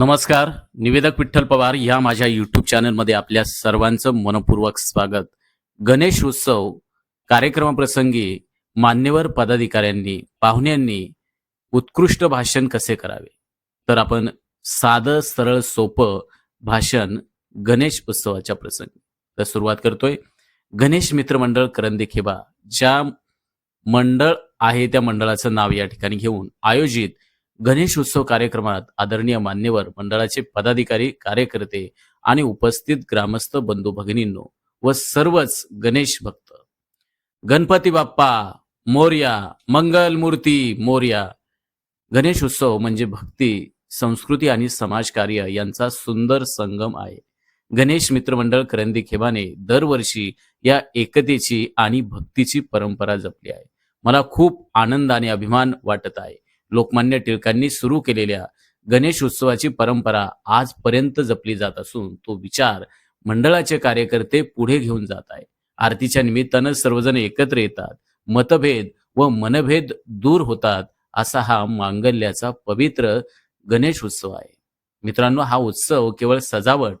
नमस्कार. निवेदक विठ्ठल पवार या माझ्या यूट्यूब चॅनलमध्ये आपल्या सर्वांचं मनपूर्वक स्वागत. गणेश उत्सव कार्यक्रमाप्रसंगी मान्यवर पदाधिकाऱ्यांनी, पाहुण्यांनी उत्कृष्ट भाषण कसे करावे, तर आपण साधं, सरळ, सोपं भाषण गणेश उत्सवाच्या प्रसंगी तर सुरुवात करतोय. गणेश मित्र मंडळ करंदीखेबा ज्या मंडळ आहे त्या मंडळाचं नाव या ठिकाणी घेऊन आयोजित गणेश उत्सव कार्यक्रमात आदरणीय मान्यवर मंडळाचे पदाधिकारी, कार्यकर्ते आणि उपस्थित ग्रामस्थ बंधू भगिनींनो व सर्वच गणेश भक्त, गणपती बाप्पा मोरया, मंगल मूर्ती मोरया. गणेश उत्सव म्हणजे भक्ती, संस्कृती आणि समाजकार्य यांचा सुंदर संगम आहे. गणेश मित्रमंडळ करंदी खेबाने दरवर्षी या एकतेची आणि भक्तीची परंपरा जपली आहे. मला खूप आनंद आणि अभिमान वाटत आहे. लोकमान्य टिळकांनी सुरू केलेल्या गणेश उत्सवाची परंपरा आजपर्यंत जपली जात असून तो विचार मंडळाचे कार्यकर्ते पुढे घेऊन जात आहे. आरतीच्या निमित्तानं सर्वजण एकत्र येतात, मतभेद व मनभेद दूर होतात. असा हा मांगल्याचा पवित्र गणेश उत्सव आहे. मित्रांनो, हा उत्सव केवळ सजावट,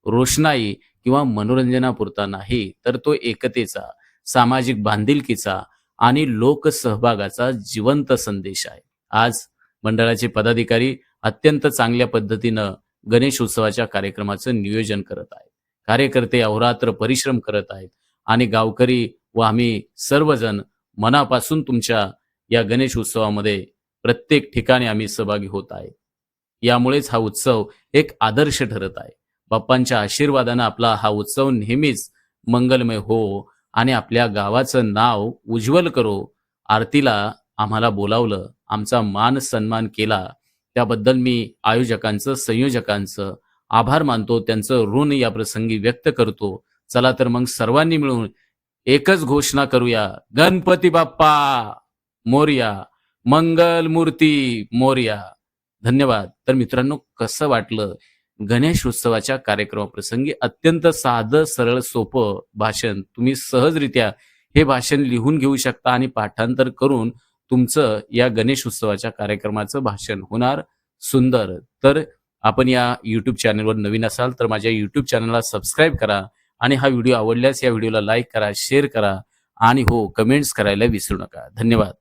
रोषणाई किंवा मनोरंजनापुरता नाही, तर तो एकतेचा, सामाजिक बांधिलकीचा आणि लोकसहभागाचा जिवंत संदेश आहे. आज मंडळाचे पदाधिकारी अत्यंत चांगल्या पद्धतीनं गणेश उत्सवाच्या कार्यक्रमाचं नियोजन करत आहेत. कार्यकर्ते अहोरात्र परिश्रम करत आहेत आणि गावकरी व आम्ही सर्वजण मनापासून तुमच्या या गणेश उत्सवामध्ये प्रत्येक ठिकाणी आम्ही सहभागी होत आहे. यामुळेच हा उत्सव एक आदर्श ठरत आहे. बाप्पांच्या आशीर्वादानं आपला हा उत्सव नेहमीच मंगलमय हो आणि आपल्या गावाचं नाव उज्ज्वल करो. आरतीला आम्हाला बोलावलं, आमचा मान सन्मान केला, त्याबद्दल मी आयोजकांचं, संयोजकांचं आभार मानतो. त्यांचं ऋण या प्रसंगी व्यक्त करतो. चला तर मग सर्वांनी मिळून एकच घोषणा करूया, गणपती बाप्पा मोरया, मंगल मूर्ती मोरया. धन्यवाद. तर मित्रांनो, कसं वाटलं गणेश उत्सवाच्या कार्यक्रमाप्रसंगी अत्यंत साधं, सरळ, सोपं भाषण. तुम्ही सहजरित्या हे भाषण लिहून घेऊ शकता आणि पाठांतर करून तुमचं या गणेश उत्सवाच्या कार्यक्रमाचं भाषण होणार सुंदर. तर आपण या यूट्यूब चॅनलवर नवीन असाल तर माझ्या यूट्यूब चॅनलला सबस्क्राईब करा आणि हा व्हिडिओ आवडल्यास या व्हिडिओला लाईक करा, शेअर करा आणि हो, कमेंट्स करायला विसरू नका. धन्यवाद.